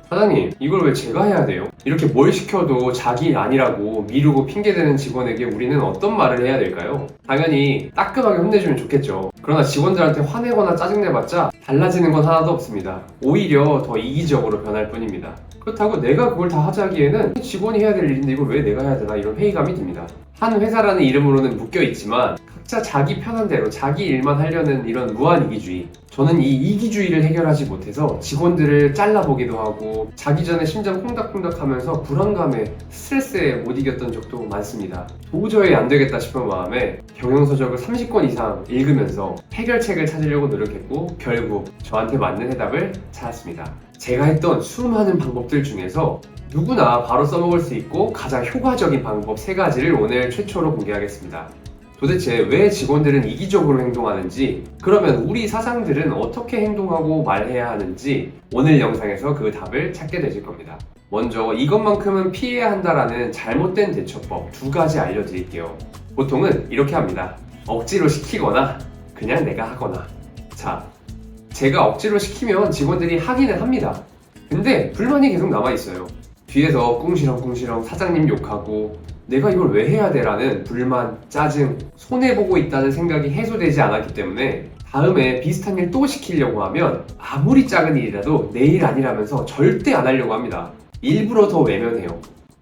사장님, 이걸 왜 제가 해야 돼요? 이렇게 뭘 시켜도 자기 일 아니라고 미루고 핑계대는 직원에게 우리는 어떤 말을 해야 될까요? 당연히 따끔하게 혼내주면 좋겠죠. 그러나 직원들한테 화내거나 짜증내봤자 달라지는 건 하나도 없습니다. 오히려 더 이기적으로 변할 뿐입니다. 그렇다고 내가 그걸 다 하자기에는 직원이 해야 될 일인데 이걸 왜 내가 해야 되나 이런 회의감이 듭니다. 한 회사라는 이름으로는 묶여있지만 각자 자기 편한 대로 자기 일만 하려는 이런 무한이기주의, 저는 이 이기주의를 해결하지 못해서 직원들을 잘라보기도 하고 자기 전에 심장 콩닥콩닥 하면서 불안감에 스트레스에 못 이겼던 적도 많습니다. 도저히 안 되겠다 싶은 마음에 경영서적을 30권 이상 읽으면서 해결책을 찾으려고 노력했고 결국 저한테 맞는 해답을 찾았습니다. 제가 했던 수많은 방법들 중에서 누구나 바로 써먹을 수 있고 가장 효과적인 방법 3가지를 오늘 최초로 공개하겠습니다. 도대체 왜 직원들은 이기적으로 행동하는지, 그러면 우리 사장들은 어떻게 행동하고 말해야 하는지 오늘 영상에서 그 답을 찾게 되실 겁니다. 먼저 이것만큼은 피해야 한다라는 잘못된 대처법 2가지 알려드릴게요. 보통은 이렇게 합니다. 억지로 시키거나 그냥 내가 하거나. 자, 제가 억지로 시키면 직원들이 하기는 합니다. 근데 불만이 계속 남아있어요. 뒤에서 꿍시렁꿍시렁 사장님 욕하고 내가 이걸 왜 해야 돼? 라는 불만, 짜증, 손해보고 있다는 생각이 해소되지 않았기 때문에 다음에 비슷한 일 또 시키려고 하면 아무리 작은 일이라도 내 일 아니라면서 절대 안 하려고 합니다. 일부러 더 외면해요.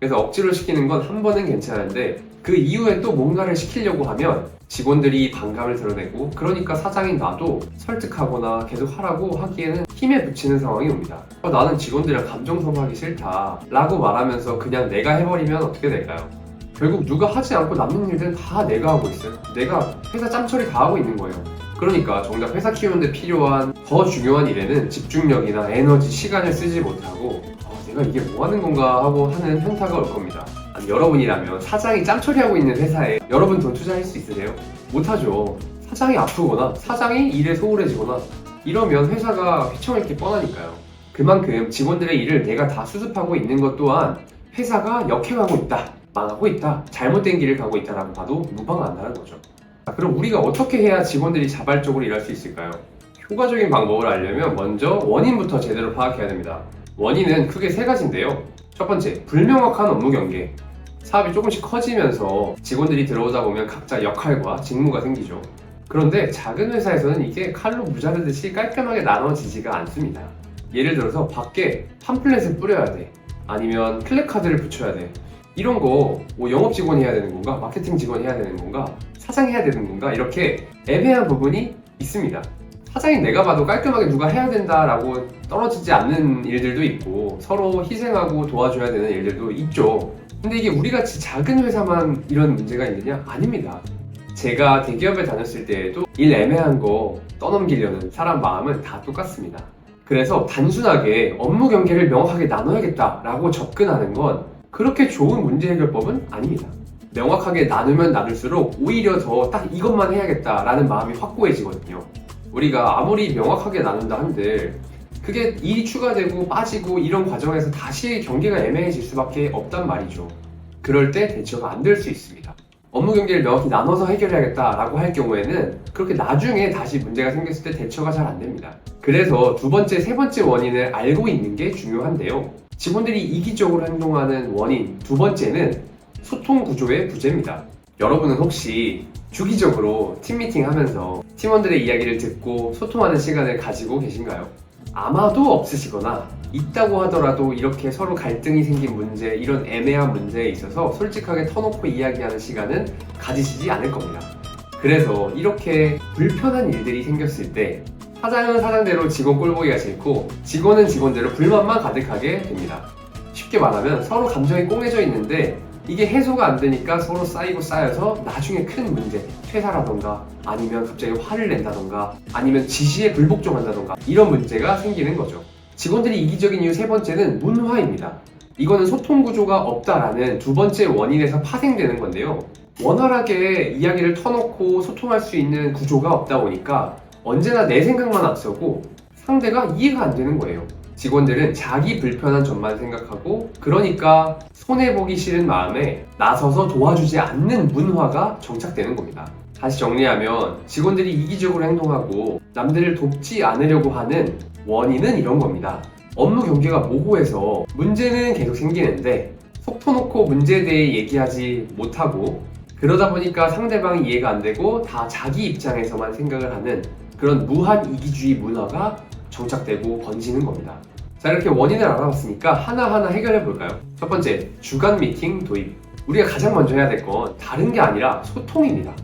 그래서 억지로 시키는 건 한 번은 괜찮은데 그 이후에 또 뭔가를 시키려고 하면 직원들이 반감을 드러내고, 그러니까 사장인 나도 설득하거나 계속 하라고 하기에는 힘에 부치는 상황이 옵니다. 나는 직원들이랑 감정소모하기 싫다 라고 말하면서 그냥 내가 해버리면 어떻게 될까요? 결국 누가 하지 않고 남는 일들은 다 내가 하고 있어요. 내가 회사 짬처리 다 하고 있는 거예요. 그러니까 정작 회사 키우는데 필요한 더 중요한 일에는 집중력이나 에너지, 시간을 쓰지 못하고 내가 이게 뭐 하는 건가 하고 하는 현타가 올 겁니다. 아니, 여러분이라면 사장이 짬처리하고 있는 회사에 여러분 돈 투자할 수 있으세요? 못하죠. 사장이 아프거나 사장이 일에 소홀해지거나 이러면 회사가 휘청할 게 뻔하니까요. 그만큼 직원들의 일을 내가 다 수습하고 있는 것 또한 회사가 역행하고 있다, 망하고 있다, 잘못된 길을 가고 있다라고 봐도 무방한다는 거죠. 자, 그럼 우리가 어떻게 해야 직원들이 자발적으로 일할 수 있을까요? 효과적인 방법을 알려면 먼저 원인부터 제대로 파악해야 됩니다. 원인은 크게 3가지인데요. 첫 번째, 불명확한 업무 경계. 사업이 조금씩 커지면서 직원들이 들어오다 보면 각자 역할과 직무가 생기죠. 그런데 작은 회사에서는 이게 칼로 무자르듯이 깔끔하게 나눠지지가 않습니다. 예를 들어서 밖에 팜플렛을 뿌려야 돼, 아니면 플래카드를 붙여야 돼. 이런 거 뭐 영업 직원이 해야 되는 건가? 마케팅 직원이 해야 되는 건가? 사장이 해야 되는 건가? 이렇게 애매한 부분이 있습니다. 사장이 내가 봐도 깔끔하게 누가 해야 된다라고 떨어지지 않는 일들도 있고 서로 희생하고 도와줘야 되는 일들도 있죠. 근데 이게 우리같이 작은 회사만 이런 문제가 있느냐? 아닙니다. 제가 대기업에 다녔을 때에도 일 애매한 거 떠넘기려는 사람 마음은 다 똑같습니다. 그래서 단순하게 업무 경계를 명확하게 나눠야겠다라고 접근하는 건 그렇게 좋은 문제 해결법은 아닙니다. 명확하게 나누면 나눌수록 오히려 더 딱 이것만 해야겠다라는 마음이 확고해지거든요. 우리가 아무리 명확하게 나눈다 한들 그게 일이 추가되고 빠지고 이런 과정에서 다시 경계가 애매해질 수밖에 없단 말이죠. 그럴 때 대처가 안 될 수 있습니다. 업무 경계를 명확히 나눠서 해결해야겠다라고 할 경우에는 그렇게 나중에 다시 문제가 생겼을 때 대처가 잘 안 됩니다. 그래서 2번째, 3번째 원인을 알고 있는 게 중요한데요. 직원들이 이기적으로 행동하는 원인 2번째는 소통 구조의 부재입니다. 여러분은 혹시 주기적으로 팀미팅 하면서 팀원들의 이야기를 듣고 소통하는 시간을 가지고 계신가요? 아마도 없으시거나 있다고 하더라도 이렇게 서로 갈등이 생긴 문제, 이런 애매한 문제에 있어서 솔직하게 터놓고 이야기하는 시간은 가지시지 않을 겁니다. 그래서 이렇게 불편한 일들이 생겼을 때 사장은 사장대로 직원 꼴보기가 싫고 직원은 직원대로 불만만 가득하게 됩니다. 쉽게 말하면 서로 감정이 꽁해져 있는데 이게 해소가 안 되니까 서로 쌓이고 쌓여서 나중에 큰 문제, 퇴사라던가 아니면 갑자기 화를 낸다던가 아니면 지시에 불복종한다던가 이런 문제가 생기는 거죠. 직원들이 이기적인 이유 3번째는 문화입니다. 이거는 소통 구조가 없다라는 2번째 원인에서 파생되는 건데요. 원활하게 이야기를 터놓고 소통할 수 있는 구조가 없다 보니까 언제나 내 생각만 앞서고 상대가 이해가 안 되는 거예요. 직원들은 자기 불편한 점만 생각하고 그러니까 손해보기 싫은 마음에 나서서 도와주지 않는 문화가 정착되는 겁니다. 다시 정리하면 직원들이 이기적으로 행동하고 남들을 돕지 않으려고 하는 원인은 이런 겁니다. 업무 경계가 모호해서 문제는 계속 생기는데 속 터놓고 문제에 대해 얘기하지 못하고, 그러다 보니까 상대방이 이해가 안 되고 다 자기 입장에서만 생각을 하는 그런 무한 이기주의 문화가 정착되고 번지는 겁니다. 자, 이렇게 원인을 알아봤으니까 하나하나 해결해 볼까요? 첫 번째, 주간 미팅 도입. 우리가 가장 먼저 해야 될 건 다른 게 아니라 소통입니다.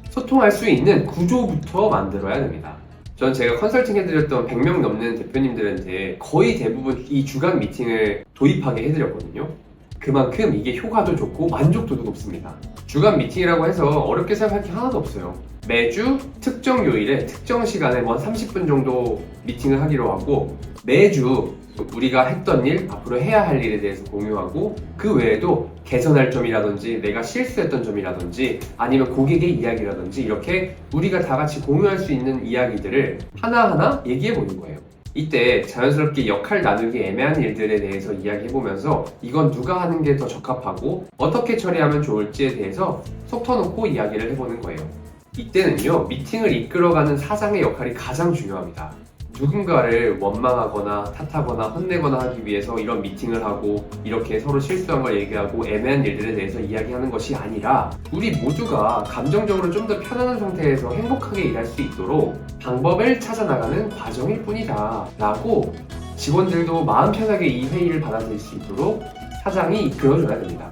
소통할 수 있는 구조부터 만들어야 됩니다. 전 제가 컨설팅 해드렸던 100명 넘는 대표님들한테 거의 대부분 이 주간 미팅을 도입하게 해드렸거든요. 그만큼 이게 효과도 좋고 만족도도 높습니다. 주간 미팅이라고 해서 어렵게 생각할 게 하나도 없어요. 매주 특정 요일에 특정 시간에 뭐 30분 정도 미팅을 하기로 하고, 매주 우리가 했던 일, 앞으로 해야 할 일에 대해서 공유하고, 그 외에도 개선할 점이라든지 내가 실수했던 점이라든지 아니면 고객의 이야기라든지 이렇게 우리가 다 같이 공유할 수 있는 이야기들을 하나하나 얘기해 보는 거예요. 이때 자연스럽게 역할 나누기 애매한 일들에 대해서 이야기해보면서 이건 누가 하는 게 더 적합하고 어떻게 처리하면 좋을지에 대해서 속 터놓고 이야기를 해보는 거예요. 이때는요, 미팅을 이끌어가는 사장의 역할이 가장 중요합니다. 누군가를 원망하거나 탓하거나 혼내거나 하기 위해서 이런 미팅을 하고 이렇게 서로 실수한 걸 얘기하고 애매한 일들에 대해서 이야기하는 것이 아니라, 우리 모두가 감정적으로 좀 더 편안한 상태에서 행복하게 일할 수 있도록 방법을 찾아나가는 과정일 뿐이다 라고 직원들도 마음 편하게 이 회의를 받아들일 수 있도록 사장이 이끌어줘야 됩니다.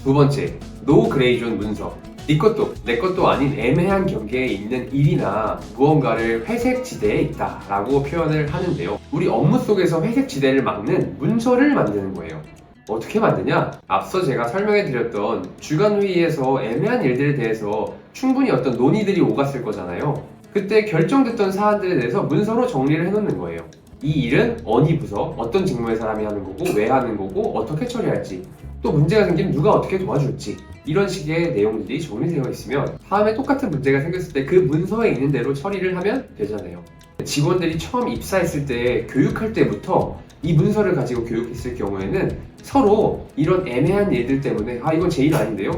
두 번째, 노 그레이존 문서. 네 것도 내 것도 아닌 애매한 경계에 있는 일이나 무언가를 회색 지대에 있다 라고 표현을 하는데요. 우리 업무 속에서 회색 지대를 막는 문서를 만드는 거예요. 어떻게 만드냐? 앞서 제가 설명해 드렸던 주간 회의에서 애매한 일들에 대해서 충분히 어떤 논의들이 오갔을 거잖아요. 그때 결정됐던 사안들에 대해서 문서로 정리를 해놓는 거예요. 이 일은 어느 부서, 어떤 직무의 사람이 하는 거고, 왜 하는 거고, 어떻게 처리할지, 또 문제가 생기면 누가 어떻게 도와줄지, 이런 식의 내용들이 정리되어 있으면 다음에 똑같은 문제가 생겼을 때 그 문서에 있는 대로 처리를 하면 되잖아요. 직원들이 처음 입사했을 때 교육할 때부터 이 문서를 가지고 교육했을 경우에는 서로 이런 애매한 일들 때문에 이건 제 일 아닌데요?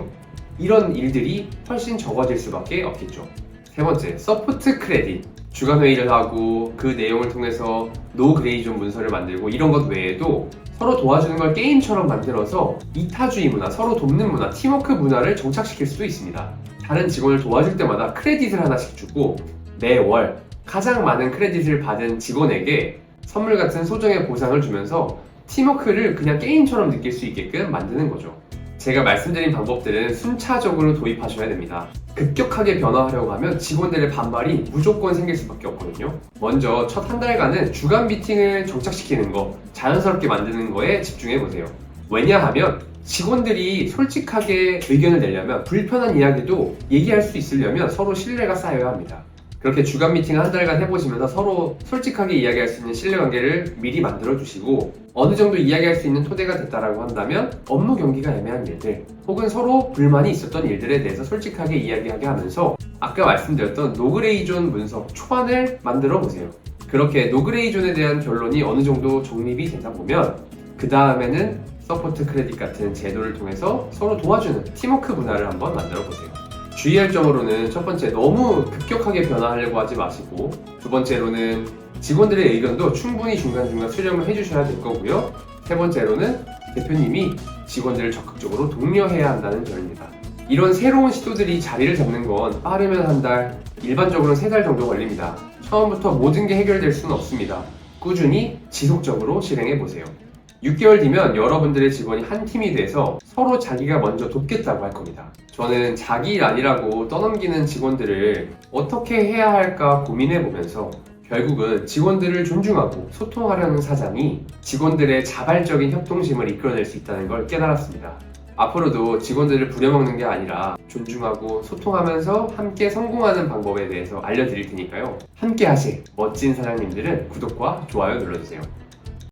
이런 일들이 훨씬 적어질 수밖에 없겠죠. 세 번째, 서포트 크레딧. 주간 회의를 하고 그 내용을 통해서 노 그레이존 문서를 만들고, 이런 것 외에도 서로 도와주는 걸 게임처럼 만들어서 이타주의 문화, 서로 돕는 문화, 팀워크 문화를 정착시킬 수도 있습니다. 다른 직원을 도와줄 때마다 크레딧을 하나씩 주고, 매월 가장 많은 크레딧을 받은 직원에게 선물 같은 소정의 보상을 주면서 팀워크를 그냥 게임처럼 느낄 수 있게끔 만드는 거죠. 제가 말씀드린 방법들은 순차적으로 도입하셔야 됩니다. 급격하게 변화하려고 하면 직원들의 반발이 무조건 생길 수밖에 없거든요. 먼저 첫 한 달간은 주간 미팅을 정착시키는 거, 자연스럽게 만드는 거에 집중해 보세요. 왜냐하면 직원들이 솔직하게 의견을 내려면, 불편한 이야기도 얘기할 수 있으려면 서로 신뢰가 쌓여야 합니다. 그렇게 주간 미팅을 한 달간 해보시면서 서로 솔직하게 이야기할 수 있는 신뢰관계를 미리 만들어 주시고, 어느 정도 이야기할 수 있는 토대가 됐다라고 한다면 업무 경계가 애매한 일들 혹은 서로 불만이 있었던 일들에 대해서 솔직하게 이야기하게 하면서 아까 말씀드렸던 노그레이존 문서 초안을 만들어 보세요. 그렇게 노그레이존에 대한 결론이 어느 정도 정립이 되다 보면 그 다음에는 서포트 크레딧 같은 제도를 통해서 서로 도와주는 팀워크 문화를 한번 만들어 보세요. 주의할 점으로는 첫 번째, 너무 급격하게 변화하려고 하지 마시고, 두 번째로는 직원들의 의견도 충분히 중간중간 수렴을 해주셔야 될 거고요. 세 번째로는 대표님이 직원들을 적극적으로 독려해야 한다는 점입니다. 이런 새로운 시도들이 자리를 잡는 건 빠르면 한 달, 일반적으로는 3달 정도 걸립니다. 처음부터 모든 게 해결될 수는 없습니다. 꾸준히 지속적으로 실행해 보세요. 6개월 뒤면 여러분들의 직원이 한 팀이 돼서 서로 자기가 먼저 돕겠다고 할 겁니다. 저는 자기 일 아니라고 떠넘기는 직원들을 어떻게 해야 할까 고민해 보면서 결국은 직원들을 존중하고 소통하려는 사장이 직원들의 자발적인 협동심을 이끌어낼 수 있다는 걸 깨달았습니다. 앞으로도 직원들을 부려먹는 게 아니라 존중하고 소통하면서 함께 성공하는 방법에 대해서 알려드릴 테니까요. 함께 하실 멋진 사장님들은 구독과 좋아요 눌러주세요.